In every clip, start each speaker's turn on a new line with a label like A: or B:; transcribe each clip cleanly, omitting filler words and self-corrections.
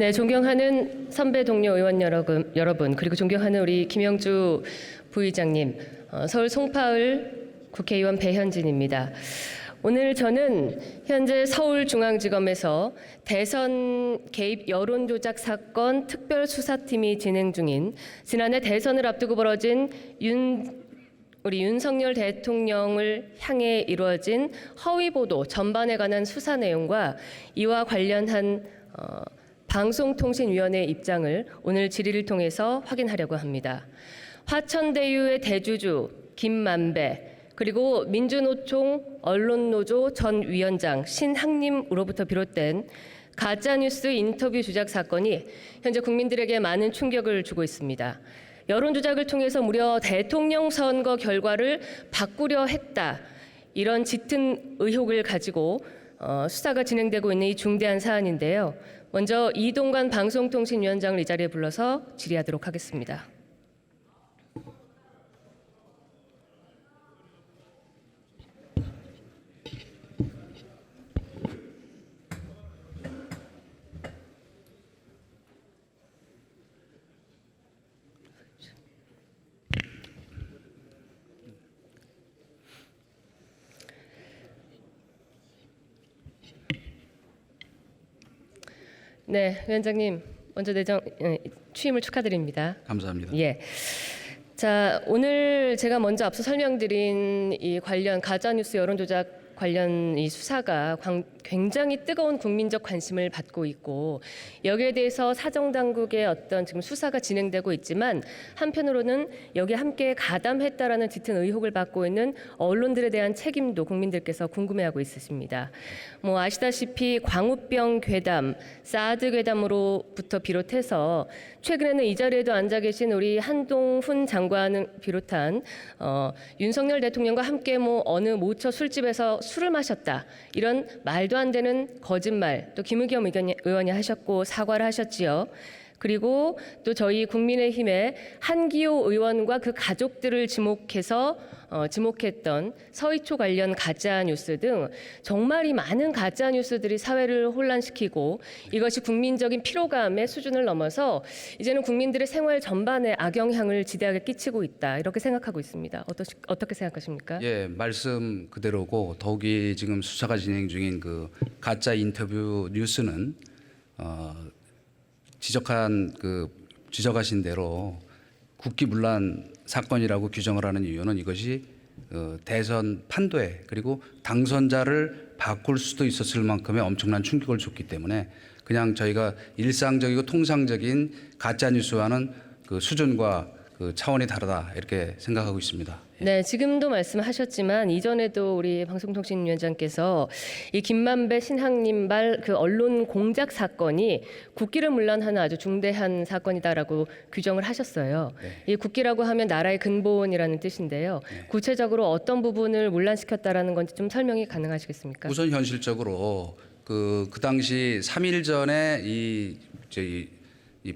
A: 네, 존경하는 선배 동료 의원 여러분, 그리고 존경하는 우리 김영주 부의장님, 서울 송파을 국회의원 배현진입니다. 오늘 저는 현재 서울중앙지검에서 대선 개입 여론조작 사건 특별수사팀이 진행 중인 지난해 대선을 앞두고 벌어진 우리 윤석열 대통령을 향해 이루어진 허위보도 전반에 관한 수사 내용과 이와 관련한 방송통신위원회 입장을 오늘 질의를 통해서 확인하려고 합니다. 화천대유의 대주주 김만배 그리고 민주노총 언론노조 전 위원장 신학님으로부터 비롯된 가짜뉴스 인터뷰 조작 사건이 현재 국민들에게 많은 충격을 주고 있습니다. 여론조작을 통해서 무려 대통령 선거 결과를 바꾸려 했다. 이런 짙은 의혹을 가지고 수사가 진행되고 있는 이 중대한 사안인데요. 먼저 이동관 방송통신위원장을 이 자리에 불러서 질의하도록 하겠습니다. 네, 위원장님 먼저 취임을 축하드립니다.
B: 감사합니다.
A: 예. 자, 오늘 제가 먼저 앞서 설명드린 이 관련 가짜뉴스 여론조작 관련 이 수사가 굉장히 뜨거운 국민적 관심을 받고 있고 여기에 대해서 사정당국의 어떤 지금 수사가 진행되고 있지만 한편으로는 여기에 함께 가담했다라는 짙은 의혹을 받고 있는 언론들에 대한 책임도 국민들께서 궁금해하고 있으십니다. 아시다시피 광우병 괴담, 사드 괴담으로부터 비롯해서 최근에는 이 자리에도 앉아 계신 우리 한동훈 장관을 비롯한 윤석열 대통령과 함께 어느 모처 술집에서 술을 마셨다. 이런 말도 안 되는 거짓말 또 김의겸 의원이 하셨고 사과를 하셨지요. 그리고 또 저희 국민의힘의 한기호 의원과 그 가족들을 지목했던 서희초 관련 가짜 뉴스 등 정말 이 많은 가짜 뉴스들이 사회를 혼란시키고 이것이 국민적인 피로감의 수준을 넘어서 이제는 국민들의 생활 전반에 악영향을 지대하게 끼치고 있다. 이렇게 생각하고 있습니다. 어떻게 생각하십니까?
B: 예, 말씀 그대로고 더욱이 지금 수사가 진행 중인 그 가짜 인터뷰 뉴스는 지적하신 대로 국기문란 사건이라고 규정을 하는 이유는 이것이 대선 판도에 그리고 당선자를 바꿀 수도 있었을 만큼의 엄청난 충격을 줬기 때문에 그냥 저희가 일상적이고 통상적인 가짜 뉴스와는 그 수준과 그 차원이 다르다 이렇게 생각하고 있습니다.
A: 네, 지금도 말씀하셨지만 이전에도 우리 방송통신위원장께서 이 김만배 신학님발 그 언론 공작 사건이 국기를 문란하는 아주 중대한 사건이다라고 규정을 하셨어요.
B: 네.
A: 이 국기라고 하면 나라의 근본이라는 뜻인데요.
B: 네.
A: 구체적으로 어떤 부분을 문란시켰다라는 건지 좀 설명이 가능하시겠습니까?
B: 우선 현실적으로 그 당시 3일 전에 이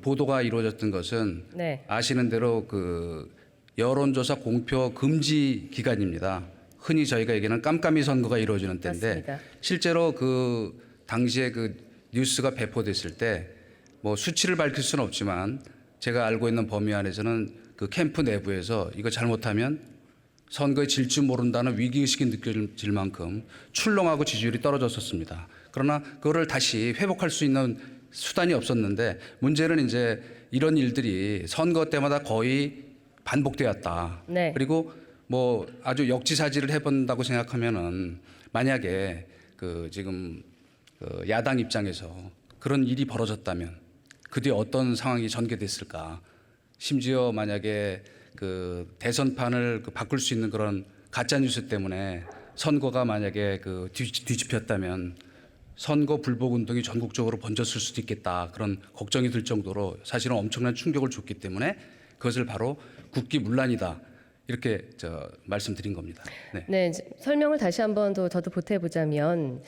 B: 보도가 이루어졌던 것은
A: 네.
B: 아시는 대로 그 여론조사 공표 금지 기간입니다. 흔히 저희가 얘기하는 깜깜이 선거가 이루어지는 때인데
A: 맞습니다.
B: 실제로 그 당시에 그 뉴스가 배포됐을 때 수치를 밝힐 수는 없지만 제가 알고 있는 범위 안에서는 그 캠프 내부에서 이거 잘못하면 선거에 질 줄 모른다는 위기의식이 느껴질 만큼 출렁하고 지지율이 떨어졌었습니다. 그러나 그거를 다시 회복할 수 있는 수단이 없었는데 문제는 이제 이런 일들이 선거 때마다 거의 반복되었다.
A: 네.
B: 그리고 아주 역지사지를 해본다고 생각하면은 만약에 지금 야당 입장에서 그런 일이 벌어졌다면 그 뒤에 어떤 상황이 전개됐을까? 심지어 만약에 그 대선판을 바꿀 수 있는 그런 가짜 뉴스 때문에 선거가 만약에 뒤집혔다면 선거 불복 운동이 전국적으로 번졌을 수도 있겠다. 그런 걱정이 들 정도로 사실은 엄청난 충격을 줬기 때문에 그것을 바로 국기문란이다. 이렇게 말씀드린 겁니다. 네.
A: 네, 설명을 다시 한번 더 저도 보태보자면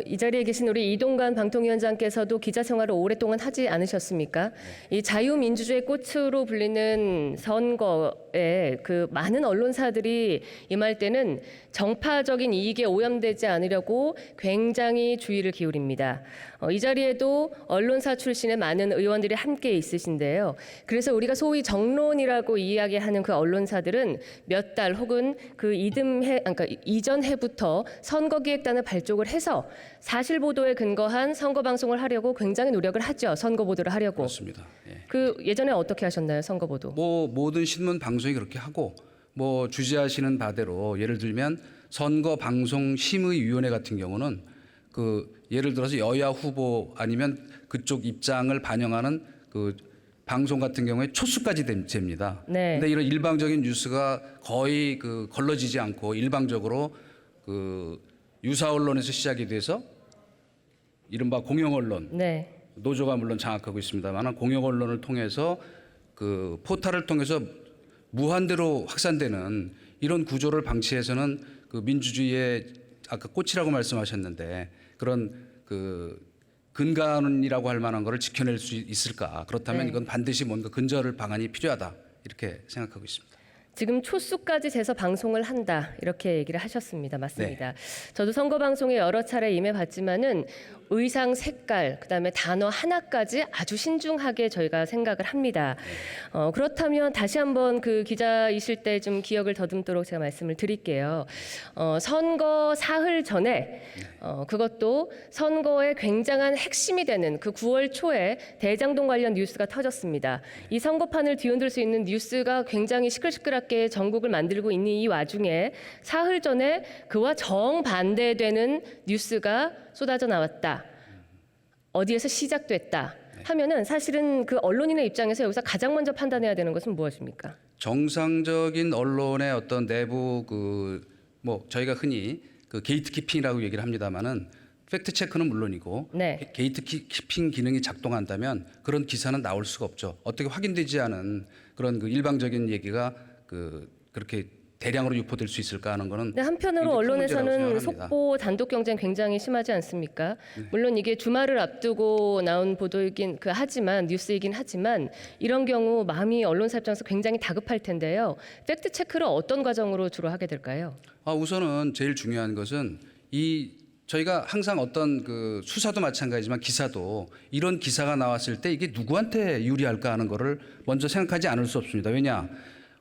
A: 이 자리에 계신 우리 이동관 방통위원장께서도 기자 생활을 오랫동안 하지 않으셨습니까? 이 자유민주주의 꽃으로 불리는 선거 선거에 그 많은 언론사들이 임할 때는 정파적인 이익에 오염되지 않으려고 굉장히 주의를 기울입니다. 이 자리에도 언론사 출신의 많은 의원들이 함께 있으신데요. 그래서 우리가 소위 정론이라고 이야기하는 그 언론사들은 몇 달 혹은 그 그러니까 이전 해부터 선거기획단을 발족을 해서 사실 보도에 근거한 선거 방송을 하려고 굉장히 노력을 하죠. 선거 보도를 하려고.
B: 그렇습니다. 예.
A: 그 예전에 어떻게 하셨나요, 선거 보도?
B: 뭐 모든 신문 방송이 그렇게 하고 뭐 주재하시는 바대로 예를 들면 선거 방송 심의위원회 같은 경우는 그 예를 들어서 여야 후보 아니면 그쪽 입장을 반영하는 그 방송 같은 경우에 초수까지 됩니다.
A: 네.
B: 근데 이런 일방적인 뉴스가 거의 그 걸러지지 않고 일방적으로 그 유사 언론에서 시작이 돼서 이른바 공영 언론,
A: 네.
B: 노조가 물론 장악하고 있습니다만 공영 언론을 통해서 그 포탈을 통해서 무한대로 확산되는 이런 구조를 방치해서는 그 민주주의의 아까 꽃이라고 말씀하셨는데 그런 그 근간이라고 할 만한 것을 지켜낼 수 있을까? 그렇다면
A: 네.
B: 이건 반드시 뭔가 근절 방안이 필요하다 이렇게 생각하고 있습니다.
A: 지금 초수까지 재서 방송을 한다 이렇게 얘기를 하셨습니다. 맞습니다.
B: 네.
A: 저도 선거 방송에 여러 차례 임해봤지만은 의상 색깔 그다음에 단어 하나까지 아주 신중하게 저희가 생각을 합니다. 그렇다면 다시 한번 그 기자이실 때 좀 기억을 더듬도록 제가 말씀을 드릴게요. 선거 사흘 전에 그것도 선거의 굉장한 핵심이 되는 그 9월 초에 대장동 관련 뉴스가 터졌습니다. 이 선거판을 뒤흔들 수 있는 뉴스가 굉장히 시끌시끌하게 전국을 만들고 있는 이 와중에 사흘 전에 그와 정반대되는 뉴스가 쏟아져 나왔다. 어디에서 시작됐다. 하면은 사실은 그 언론인의 입장에서 여기서 가장 먼저 판단해야 되는 것은 무엇입니까?
B: 정상적인 언론의 어떤 내부 그 뭐 저희가 흔히 그 게이트키핑이라고 얘기를 합니다만은 팩트 체크는 물론이고
A: 네.
B: 게이트키핑 기능이 작동한다면 그런 기사는 나올 수가 없죠. 어떻게 확인되지 않은 그런 그 일방적인 얘기가 그렇게 대량으로 유포될 수 있을까 하는 거는
A: 근데 한편으로
B: 굉장히 큰 문제라고
A: 언론에서는
B: 생각합니다.
A: 속보 단독 경쟁 굉장히 심하지 않습니까? 물론 이게 주말을 앞두고 나온 보도이긴 하지만 뉴스이긴 하지만 이런 경우 마음이 언론사 입장에서 굉장히 다급할 텐데요. 팩트 체크를 어떤 과정으로 주로 하게 될까요?
B: 우선은 제일 중요한 것은 저희가 항상 어떤 그 수사도 마찬가지지만 기사도 이런 기사가 나왔을 때 이게 누구한테 유리할까 하는 거를 먼저 생각하지 않을 수 없습니다. 왜냐?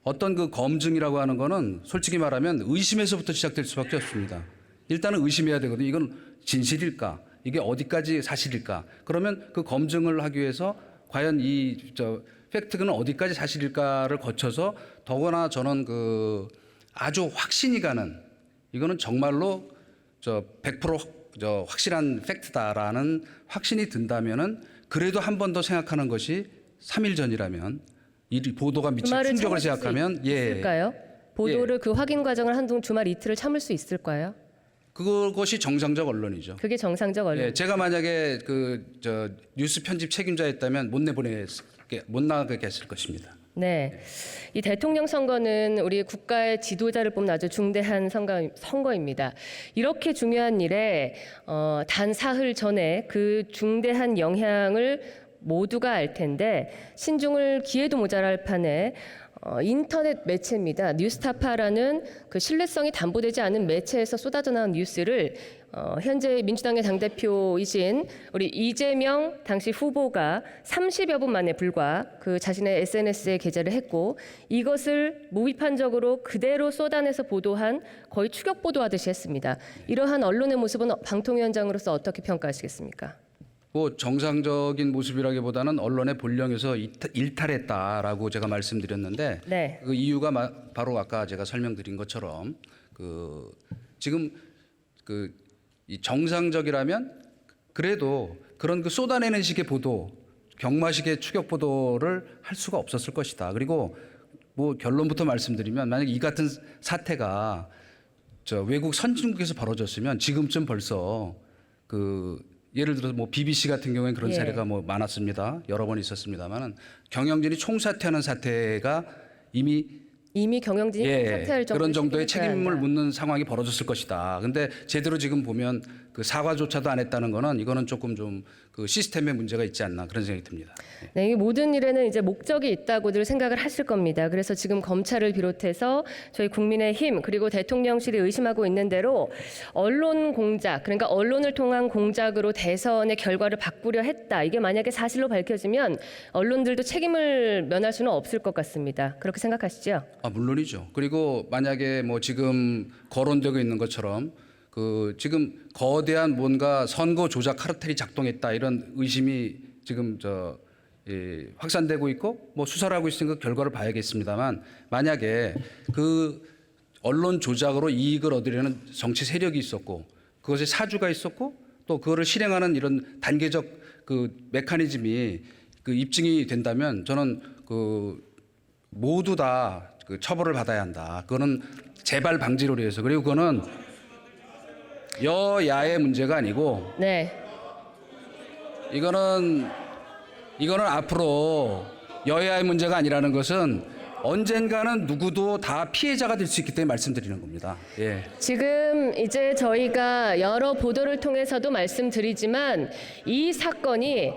B: 어떤 그 검증이라고 하는 거는 솔직히 말하면 의심에서부터 시작될 수밖에 없습니다. 일단은 의심해야 되거든요. 이건 진실일까? 이게 어디까지 사실일까? 그러면 그 검증을 하기 위해서 과연 팩트는 어디까지 사실일까를 거쳐서 더구나 저는 그 아주 확신이 가는 이거는 정말로 100% 확실한 팩트다라는 확신이 든다면은 그래도 한 번 더 생각하는 것이 3일 전이라면 이 보도가 미친 충격을 생각하면
A: 있을까요? 보도를 그 확인 과정을 한동 주말 이틀을 참을 수 있을까요?
B: 그것이 정상적 언론이죠.
A: 그게 정상적 언론.
B: 예, 제가 만약에 뉴스 편집 책임자였다면 못 나가게 했을 것입니다.
A: 네, 이 대통령 선거는 우리 국가의 지도자를 뽑는 아주 중대한 선거입니다. 이렇게 중요한 일에 단 사흘 전에 그 중대한 영향을 모두가 알 텐데 신중을 기해도 모자랄 판에 인터넷 매체입니다. 뉴스타파라는 그 신뢰성이 담보되지 않은 매체에서 쏟아져 나온 뉴스를 현재 민주당의 당대표이신 우리 이재명 당시 후보가 30여 분 만에 불과 그 자신의 SNS에 게재를 했고 이것을 무비판적으로 그대로 쏟아내서 보도한 거의 추격 보도하듯이 했습니다. 이러한 언론의 모습은 방통위원장으로서 어떻게 평가하시겠습니까?
B: 뭐 정상적인 모습이라기보다는 언론의 본령에서 일탈했다라고 제가 말씀드렸는데
A: 네.
B: 그 이유가 바로 아까 제가 설명드린 것처럼 지금 이 정상적이라면 그래도 그런 그 쏟아내는 식의 보도, 경마식의 추격 보도를 할 수가 없었을 것이다. 그리고 뭐 결론부터 말씀드리면 만약 이 같은 사태가 외국 선진국에서 벌어졌으면 지금쯤 벌써 예를 들어서 뭐 BBC 같은 경우에는 그런 사례가 뭐 많았습니다. 여러 번 있었습니다만은 경영진이 총사퇴하는 사태가 이미 경영진이 사퇴할 정도의 그런 정도의 책임을 묻는 상황이 벌어졌을 것이다. 근데 제대로 지금 보면 그 사과조차도 안 했다는 거는 이거는 조금 좀 그 시스템에 문제가 있지 않나 그런 생각이 듭니다.
A: 네, 이 모든 일에는 이제 목적이 있다고들 생각을 하실 겁니다. 그래서 지금 검찰을 비롯해서 저희 국민의힘 그리고 대통령실이 의심하고 있는 대로 언론 공작, 그러니까 언론을 통한 공작으로 대선의 결과를 바꾸려 했다. 이게 만약에 사실로 밝혀지면 언론들도 책임을 면할 수는 없을 것 같습니다. 그렇게 생각하시죠?
B: 아, 물론이죠. 그리고 만약에 뭐 지금 거론되고 있는 것처럼 그 지금 거대한 뭔가 선거 조작 카르텔이 작동했다 이런 의심이 지금 확산되고 있고 뭐 수사를 하고 있으니까 결과를 봐야겠습니다만 만약에 그 언론 조작으로 이익을 얻으려는 정치 세력이 있었고 그것에 사주가 있었고 또 그거를 실행하는 이런 단계적 그 메커니즘이 그 입증이 된다면 저는 그 모두 다 그 처벌을 받아야 한다. 그거는 재발 방지를 위해서 그리고 그거는 여야의 문제가 아니고
A: 네.
B: 이거는 앞으로 여야의 문제가 아니라는 것은 언젠가는 누구도 다 피해자가 될 수 있기 때문에 말씀드리는 겁니다. 예.
A: 지금 이제 저희가 여러 보도를 통해서도 말씀드리지만 이 사건이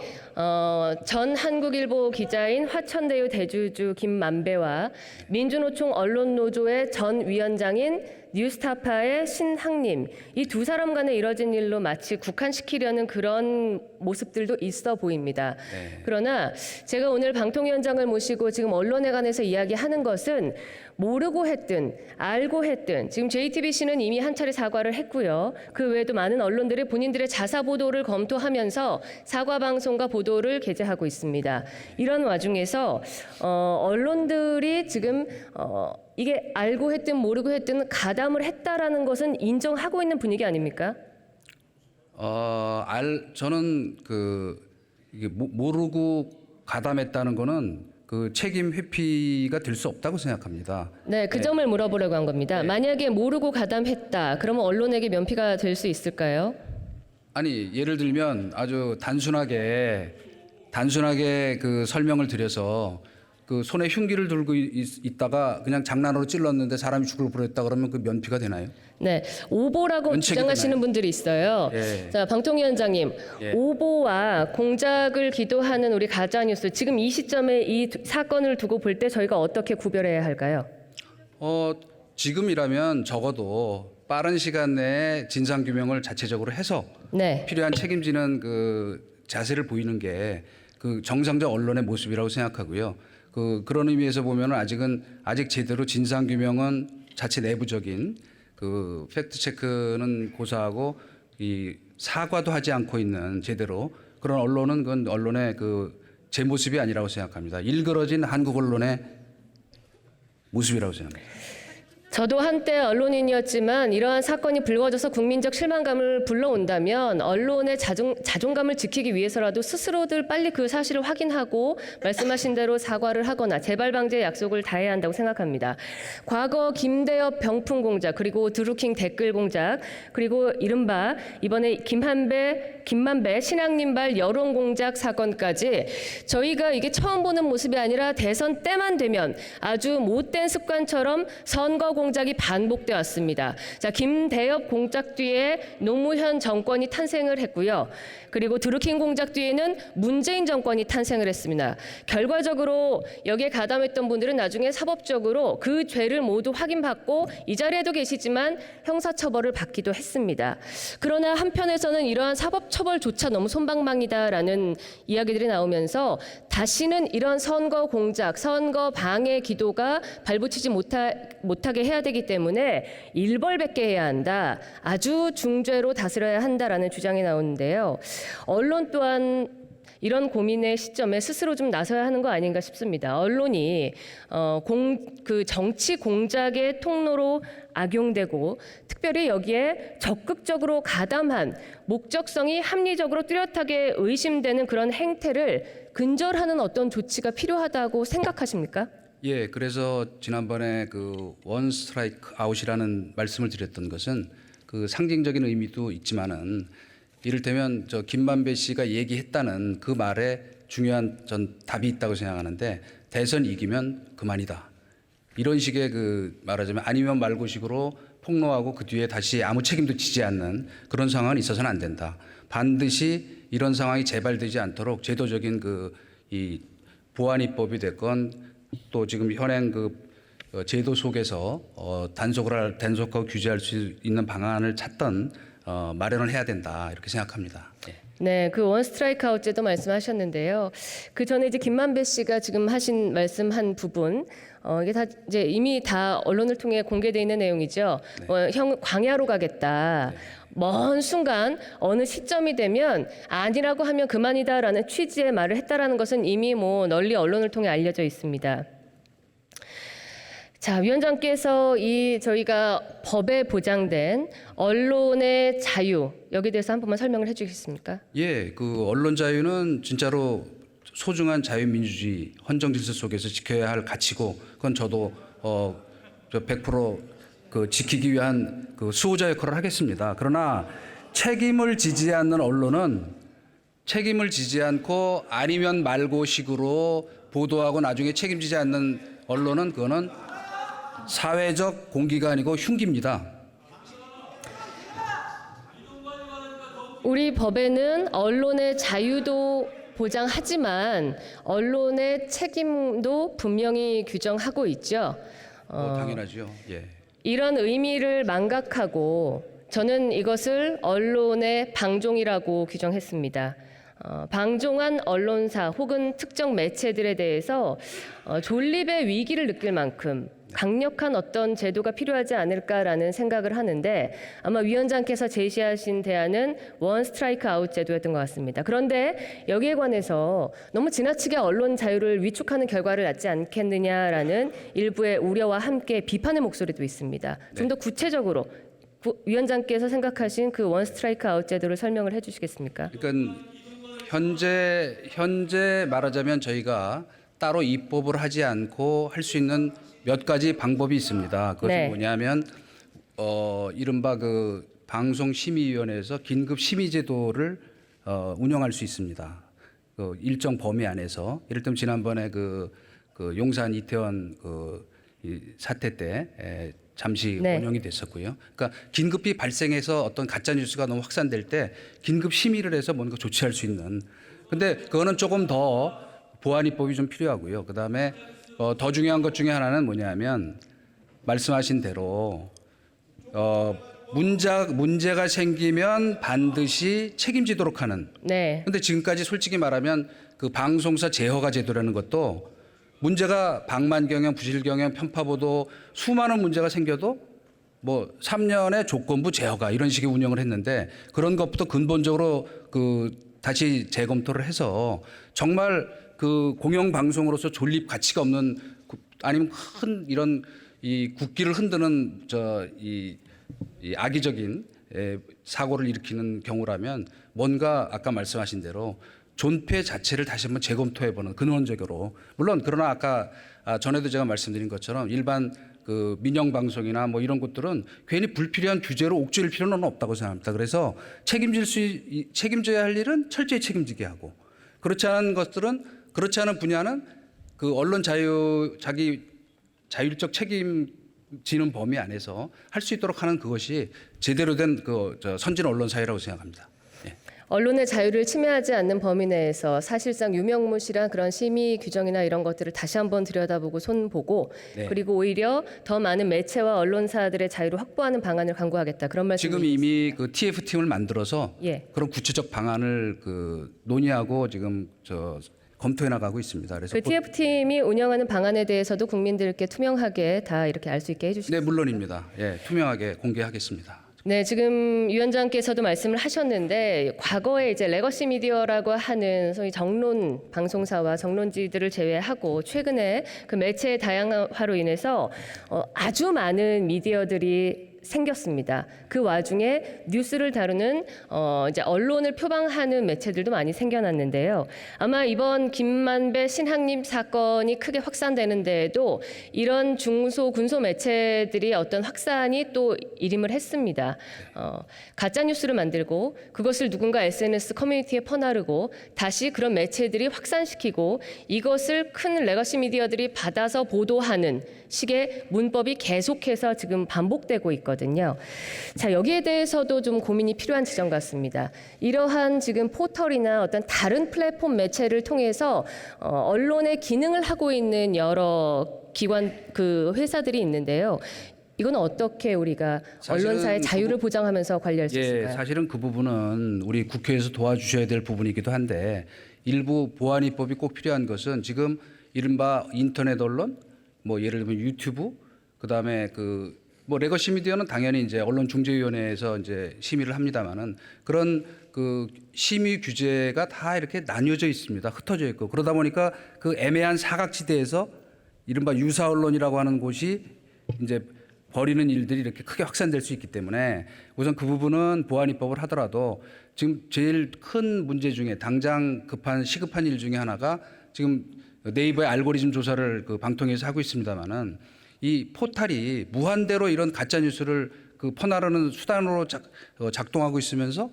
A: 전 한국일보 기자인 화천대유 대주주 김만배와 민주노총 언론노조의 전 위원장인 뉴스타파의 신학님 이 두 사람 간에 이뤄진 일로 마치 국한시키려는 그런 모습들도 있어 보입니다.
B: 네.
A: 그러나 제가 오늘 방통위원장을 모시고 지금 언론에 관해서 이야기하는 것은 모르고 했든 알고 했든 지금 JTBC는 이미 한 차례 사과를 했고요. 그 외에도 많은 언론들이 본인들의 자사 보도를 검토하면서 사과 방송과 보도를 게재하고 있습니다. 이런 와중에서 언론들이 지금 이게 알고 했든 모르고 했든 가담을 했다라는 것은 인정하고 있는 분위기 아닙니까?
B: 저는 이게 모르고 가담했다는 거는 그 책임 회피가 될 수 없다고 생각합니다.
A: 네, 그 점을 물어보려고 한 겁니다. 만약에 모르고 가담했다, 그러면 언론에게 면피가 될 수 있을까요?
B: 아니 예를 들면 아주 단순하게 그 설명을 드려서 그 손에 흉기를 들고 있다가 그냥 장난으로 찔렀는데 사람이 죽을 뻔했다 그러면 그 면피가 되나요?
A: 네, 오보라고
B: 면책이
A: 주장하시는
B: 되나요?
A: 분들이 있어요.
B: 예.
A: 자, 방통위원장님,
B: 예.
A: 오보와 공작을 기도하는 우리 가짜뉴스, 지금 이 시점에 이 사건을 두고 볼 때 저희가 어떻게 구별해야 할까요?
B: 지금이라면 적어도 빠른 시간 내에 진상 규명을 자체적으로 해서
A: 네,
B: 필요한 책임지는 그 자세를 보이는 게 그 정상적 언론의 모습이라고 생각하고요. 그런 의미에서 보면은 아직 제대로 진상 규명은 자체 내부적인 그 팩트 체크는 고사하고 이 사과도 하지 않고 있는 제대로 그런 언론은 그건 언론의 제 모습이 아니라고 생각합니다. 일그러진 한국 언론의 모습이라고 생각합니다.
A: 저도 한때 언론인이었지만 이러한 사건이 불거져서 국민적 실망감을 불러온다면 언론의 자존감을 지키기 위해서라도 스스로들 빨리 그 사실을 확인하고 말씀하신 대로 사과를 하거나 재발 방지의 약속을 다해야 한다고 생각합니다. 과거 김대엽 병풍 공작 그리고 드루킹 댓글 공작 그리고 이른바 이번에 김만배 신앙님발 여론 공작 사건까지 저희가 이게 처음 보는 모습이 아니라 대선 때만 되면 아주 못된 습관처럼 선거 공작이 반복돼 왔습니다. 자, 김대엽 공작 뒤에 노무현 정권이 탄생을 했고요. 그리고 드루킹 공작 뒤에는 문재인 정권이 탄생을 했습니다. 결과적으로 여기에 가담했던 분들은 나중에 사법적으로 그 죄를 모두 확인받고 이 자리에도 계시지만 형사처벌을 받기도 했습니다. 그러나 한편에서는 이러한 사법처벌조차 너무 솜방망이다라는 이야기들이 나오면서 다시는 이런 선거 공작, 선거 방해 기도가 발붙이지 못하게 해야 되기 때문에 일벌백계 해야 한다. 아주 중죄로 다스려야 한다라는 주장이 나오는데요. 언론 또한 이런 고민의 시점에 스스로 좀 나서야 하는 거 아닌가 싶습니다. 언론이 그 정치 공작의 통로로 악용되고 특별히 여기에 적극적으로 가담한 목적성이 합리적으로 뚜렷하게 의심되는 그런 행태를 근절하는 어떤 조치가 필요하다고 생각하십니까?
B: 예, 그래서 지난번에 그 원 스트라이크 아웃이라는 말씀을 드렸던 것은 그 상징적인 의미도 있지만은 이를테면 김만배 씨가 얘기했다는 그 말에 중요한 전 답이 있다고 생각하는데 대선 이기면 그만이다. 이런 식의 말하자면 아니면 말고식으로 폭로하고 그 뒤에 다시 아무 책임도 지지 않는 그런 상황은 있어서는 안 된다. 반드시 이런 상황이 재발되지 않도록 제도적인 이 보안입법이 됐건 또 지금 현행 제도 속에서 단속하고 규제할 수 있는 방안을 찾던 마련을 해야 된다 이렇게 생각합니다. 예.
A: 네, 그 원 스트라이크 아웃 제도 말씀하셨는데요. 그 전에 이제 김만배 씨가 지금 하신 말씀한 부분, 이게 다 이제 이미 다 언론을 통해 공개돼 있는 내용이죠. 형 광야로 가겠다. 먼 순간 어느 시점이 되면 아니라고 하면 그만이다라는 취지의 말을 했다라는 것은 이미 뭐 널리 언론을 통해 알려져 있습니다. 자, 위원장께서 저희가 법에 보장된 언론의 자유 여기에 대해서 한 번만 설명을 해주시겠습니까?
B: 예, 그 언론 자유는 진짜로 소중한 자유민주주의 헌정 질서 속에서 지켜야 할 가치고 그건 저도 100% 지키기 위한 수호자 역할을 하겠습니다. 그러나 책임을 지지 않는 언론은 책임을 지지 않고 아니면 말고 식으로 보도하고 나중에 책임지지 않는 언론은 그거는 사회적 공기가 아니고 흉기입니다.
A: 우리 법에는 언론의 자유도 보장하지만 언론의 책임도 분명히 규정하고 있죠.
B: 당연하죠. 예.
A: 이런 의미를 망각하고 저는 이것을 언론의 방종이라고 규정했습니다. 방종한 언론사 혹은 특정 매체들에 대해서 존립의 위기를 느낄 만큼 강력한 어떤 제도가 필요하지 않을까라는 생각을 하는데 아마 위원장께서 제시하신 대안은 원 스트라이크 아웃 제도였던 것 같습니다. 그런데 여기에 관해서 너무 지나치게 언론 자유를 위축하는 결과를 낳지 않겠느냐라는 일부의 우려와 함께 비판의 목소리도 있습니다. 좀 더 구체적으로 위원장께서 생각하신 그 원 스트라이크 아웃 제도를 설명을 해주시겠습니까?
B: 그러니까 현재 말하자면 저희가 따로 입법을 하지 않고 할 수 있는 몇 가지 방법이 있습니다. 그것이
A: 네.
B: 뭐냐면 이른바 방송심의위원회에서 긴급 심의 제도를 운영할 수 있습니다. 일정 범위 안에서 이를테면 지난번에 용산 이태원 이 사태 때 잠시
A: 네.
B: 운영이 됐었고요. 그러니까 긴급히 발생해서 어떤 가짜 뉴스가 너무 확산될 때 긴급 심의를 해서 뭔가 조치할 수 있는. 근데 그거는 조금 더 보안입법이 좀 필요하고요. 그다음에 더 중요한 것 중에 하나는 뭐냐면 말씀하신 대로 문제가 생기면 반드시 책임지도록 하는.
A: 네.
B: 그런데 지금까지 솔직히 말하면 그 방송사 재허가 제도라는 것도 문제가 방만 경영, 부실 경영, 편파 보도 수많은 문제가 생겨도 뭐 3년의 조건부 재허가 이런 식의 운영을 했는데 그런 것부터 근본적으로 다시 재검토를 해서 정말 공영 방송으로서 존립 가치가 없는 아니면 큰 이런 이 국기를 흔드는 이 악의적인 사고를 일으키는 경우라면 뭔가 아까 말씀하신 대로 존폐 자체를 다시 한번 재검토해보는 근원적으로 물론 그러나 아까 전에도 제가 말씀드린 것처럼 일반 민영 방송이나 뭐 이런 것들은 괜히 불필요한 규제로 옥죄일 필요는 없다고 생각합니다. 그래서 책임져야 할 일은 철저히 책임지게 하고 그렇지 않은 분야는 언론 자기 자율적 책임지는 범위 안에서 할 수 있도록 하는 그것이 제대로 된 선진 언론 사회라고 생각합니다. 예.
A: 언론의 자유를 침해하지 않는 범위 내에서 사실상 유명무실한 그런 심의 규정이나 이런 것들을 다시 한번 들여다보고 손보고
B: 네.
A: 그리고 오히려 더 많은 매체와 언론사들의 자유를 확보하는 방안을 강구하겠다. 그런 말씀이시죠?
B: 지금 이미 TF팀을 만들어서
A: 예.
B: 그런 구체적 방안을 논의하고 지금 검토해 나가고 있습니다. 그래서
A: 그 TF팀이 운영하는 방안에 대해서도 국민들께 투명하게 다 이렇게 알 수 있게 해주시겠습니까?
B: 네, 물론입니다. 예, 투명하게 공개하겠습니다.
A: 네, 지금 위원장께서도 말씀을 하셨는데 과거에 이제 레거시 미디어라고 하는 소위 정론 방송사와 정론지들을 제외하고 최근에 그 매체의 다양화로 인해서 아주 많은 미디어들이 생겼습니다. 그 와중에 뉴스를 다루는 이제 언론을 표방하는 매체들도 많이 생겨났는데요. 아마 이번 김만배 신학님 사건이 크게 확산되는 데에도 이런 중소 군소 매체들이 어떤 확산이 또 일임을 했습니다. 가짜 뉴스를 만들고 그것을 누군가 SNS 커뮤니티에 퍼나르고 다시 그런 매체들이 확산시키고 이것을 큰 레거시 미디어들이 받아서 보도하는 식의 문법이 계속해서 지금 반복되고 있거든요. 있거든요. 자, 여기에 대해서도 좀 고민이 필요한 지점 같습니다. 이러한 지금 포털이나 어떤 다른 플랫폼 매체를 통해서 언론의 기능을 하고 있는 여러 기관 그 회사들이 있는데요. 이건 어떻게 우리가 언론사의 자유를 보장하면서 관리할 수 있을까요?
B: 사실은 그 부분은 우리 국회에서 도와주셔야 될 부분이기도 한데 일부 보안 입법이 꼭 필요한 것은 지금 이른바 인터넷 언론, 뭐 예를 들면 유튜브, 그다음에 그 뭐 레거시 미디어는 당연히 이제 언론중재위원회에서 이제 심의를 합니다만은 그런 그 심의 규제가 다 이렇게 나뉘어져 있습니다. 흩어져 있고 그러다 보니까 그 애매한 사각지대에서 이른바 유사 언론이라고 하는 곳이 이제 벌이는 일들이 이렇게 크게 확산될 수 있기 때문에 우선 그 부분은 보안 입법을 하더라도 지금 제일 큰 문제 중에 당장 시급한 일 중에 하나가 지금 네이버의 알고리즘 조사를 그 방통위에서 하고 있습니다만은 이 포탈이 무한대로 이런 가짜 뉴스를 그 퍼나르는 수단으로 작동하고 있으면서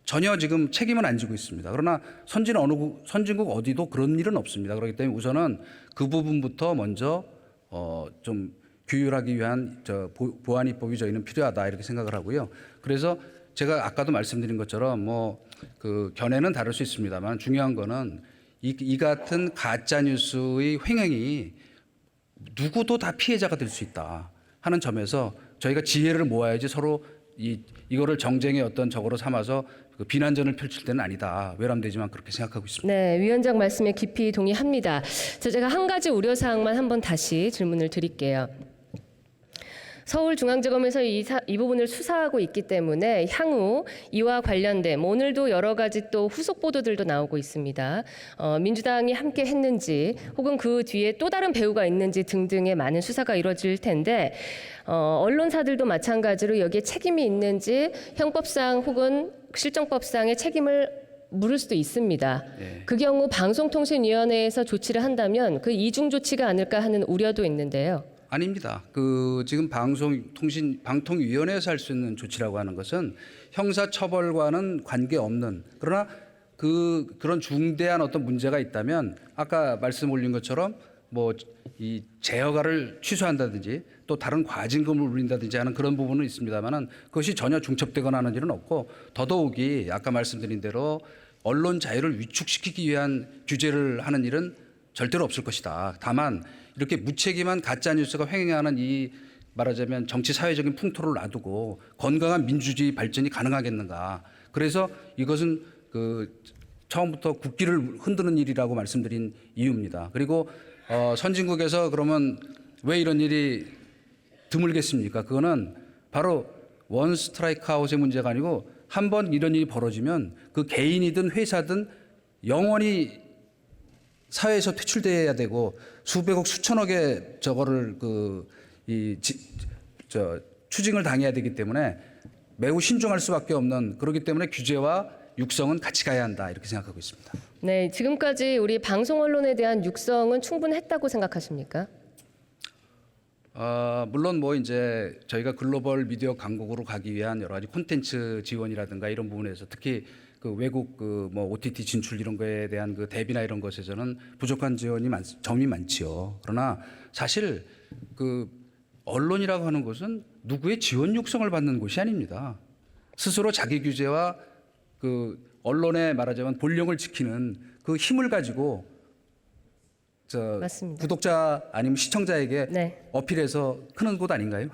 B: 전혀 지금 책임은 안 지고 있습니다. 그러나 선진국 어디도 그런 일은 없습니다. 그렇기 때문에 우선은 그 부분부터 먼저 좀 규율하기 위한 보안 입법이 저희는 필요하다 이렇게 생각을 하고요. 그래서 제가 아까도 말씀드린 것처럼 뭐 그 견해는 다를 수 있습니다만 중요한 거는 이 같은 가짜 뉴스의 횡행이 누구도 다 피해자가 될 수 있다 하는 점에서 저희가 지혜를 모아야지 서로 이거를 정쟁의 어떤 적으로 삼아서 그 비난전을 펼칠 때는 아니다. 외람되지만 그렇게 생각하고 있습니다.
A: 네, 위원장 말씀에 깊이 동의합니다. 제가 한 가지 우려 사항만 한번 다시 질문을 드릴게요. 서울중앙지검에서 이 부분을 수사하고 있기 때문에 향후 이와 관련된 오늘도 여러 가지 또 후속 보도들도 나오고 있습니다. 민주당이 함께 했는지 혹은 그 뒤에 또 다른 배후가 있는지 등등의 많은 수사가 이루어질 텐데 언론사들도 마찬가지로 여기에 책임이 있는지 형법상 혹은 실정법상의 책임을 물을 수도 있습니다.
B: 네.
A: 그 경우 방송통신위원회에서 조치를 한다면 그 이중 조치가 아닐까 하는 우려도 있는데요.
B: 아닙니다. 그 지금 방통위원회에서 할 수 있는 조치라고 하는 것은 형사처벌과는 관계없는 그러나 그런 중대한 어떤 문제가 있다면 아까 말씀 올린 것처럼 뭐 이 재허가를 취소한다든지 또 다른 과징금을 울린다든지 하는 그런 부분은 있습니다만은 그것이 전혀 중첩되거나 하는 일은 없고 더더욱이 아까 말씀드린 대로 언론 자유를 위축시키기 위한 규제를 하는 일은 절대로 없을 것이다. 다만 이렇게 무책임한 가짜 뉴스가 횡행하는 이 말하자면 정치 사회적인 풍토를 놔두고 건강한 민주주의 발전이 가능하겠는가. 그래서 이것은 그 처음부터 국기를 흔드는 일이라고 말씀드린 이유입니다. 그리고 선진국에서 그러면 왜 이런 일이 드물겠습니까? 그거는 바로 원 스트라이크 아웃의 문제가 아니고 한 번 이런 일이 벌어지면 그 개인이든 회사든 영원히 사회에서 퇴출돼야 되고 수백억 수천억의 저거를 추징을 당해야 되기 때문에 매우 신중할 수밖에 없는 그렇기 때문에 규제와 육성은 같이 가야 한다 이렇게 생각하고 있습니다.
A: 네, 지금까지 우리 방송 언론에 대한 육성은 충분했다고 생각하십니까?
B: 물론 뭐 이제 저희가 글로벌 미디어 강국으로 가기 위한 여러 가지 콘텐츠 지원이라든가 이런 부분에서 특히 그 외국 그 뭐 OTT 진출 이런 거에 대한 그 대비나 이런 것에서는 부족한 점이 많지요. 그러나 사실 그 언론이라고 하는 것은 누구의 지원 육성을 받는 곳이 아닙니다. 스스로 자기 규제와 그 언론의 말하자면 본령을 지키는 그 힘을 가지고
A: 맞습니다.
B: 구독자 아니면 시청자에게
A: 네.
B: 어필해서 크는 곳 아닌가요?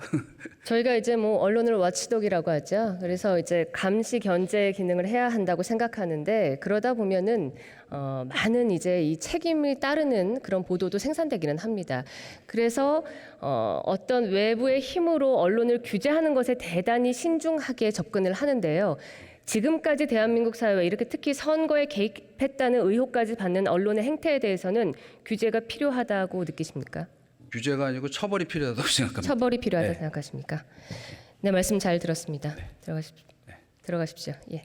A: 저희가 이제 뭐 언론을 와치독이라고 하죠. 그래서 이제 감시 견제 기능을 해야 한다고 생각하는데 그러다 보면은 많은 이제 이 책임이 따르는 그런 보도도 생산되기는 합니다. 그래서 어떤 외부의 힘으로 언론을 규제하는 것에 대단히 신중하게 접근을 하는데요. 지금까지 대한민국 사회가 이렇게 특히 선거에 개입했다는 의혹까지 받는 언론의 행태에 대해서는 규제가 필요하다고 느끼십니까?
B: 규제가 아니고 처벌이 필요하다고 생각합니다.
A: 처벌이 필요하다고
B: 네.
A: 생각하십니까? 네, 말씀 잘 들었습니다.
B: 네.
A: 들어가십시오. 예.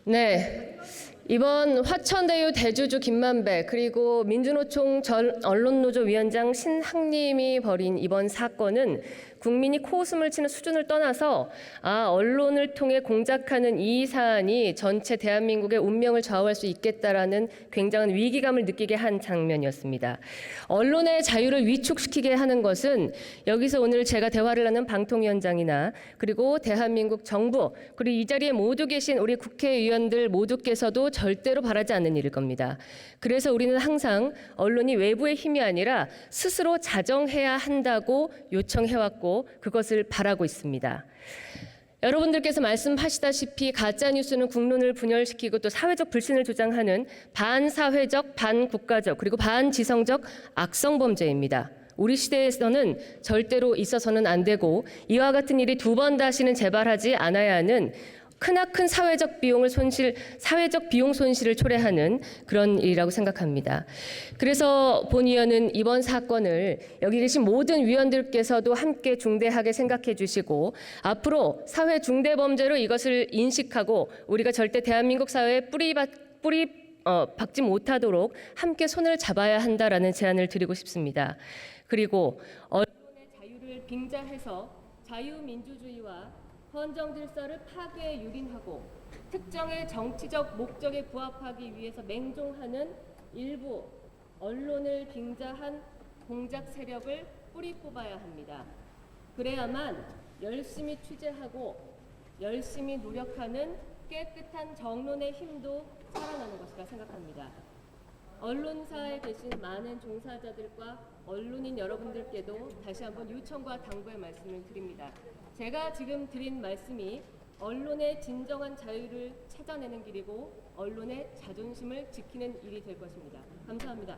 A: 네. 이번 화천대유 대주주 김만배 그리고 민주노총 전 언론노조 위원장 신학님이 벌인 이번 사건은 국민이 코웃음을 치는 수준을 떠나서 언론을 통해 공작하는 이 사안이 전체 대한민국의 운명을 좌우할 수 있겠다라는 굉장한 위기감을 느끼게 한 장면이었습니다. 언론의 자유를 위축시키게 하는 것은 여기서 오늘 제가 대화를 하는 방통위원장이나 그리고 대한민국 정부 그리고 이 자리에 모두 계신 우리 국회의원들 모두께서도 절대로 바라지 않는 일일 겁니다. 그래서 우리는 항상 언론이 외부의 힘이 아니라 스스로 자정해야 한다고 요청해왔고 그것을 바라고 있습니다. 여러분들께서 말씀하시다시피 가짜뉴스는 국론을 분열시키고 또 사회적 불신을 조장하는 반사회적, 반국가적 그리고 반지성적 악성범죄입니다. 우리 시대에서는 절대로 있어서는 안 되고 이와 같은 일이 두 번 다시는 재발하지 않아야 하는 크나큰 사회적 비용 손실을 초래하는 그런 일이라고 생각합니다. 그래서 본 위원은 이번 사건을 여기 계신 모든 위원들께서도 함께 중대하게 생각해 주시고 앞으로 사회 중대 범죄로 이것을 인식하고 우리가 절대 대한민국 사회에 박지 못하도록 함께 손을 잡아야 한다라는 제안을 드리고 싶습니다. 그리고 언론의 자유를 빙자해서 자유민주주의와 헌정 질서를 파괴에 유린하고 특정의 정치적 목적에 부합하기 위해서 맹종하는 일부 언론을 빙자한 공작 세력을 뿌리 뽑아야 합니다. 그래야만 열심히 취재하고 열심히 노력하는 깨끗한 정론의 힘도 살아나는 것이라 생각합니다. 언론사에 계신 많은 종사자들과 언론인 여러분들께도 다시 한번 요청과 당부의 말씀을 드립니다. 제가 지금 드린 말씀이 언론의 진정한 자유를 찾아내는 길이고 언론의 자존심을 지키는 일이 될 것입니다. 감사합니다.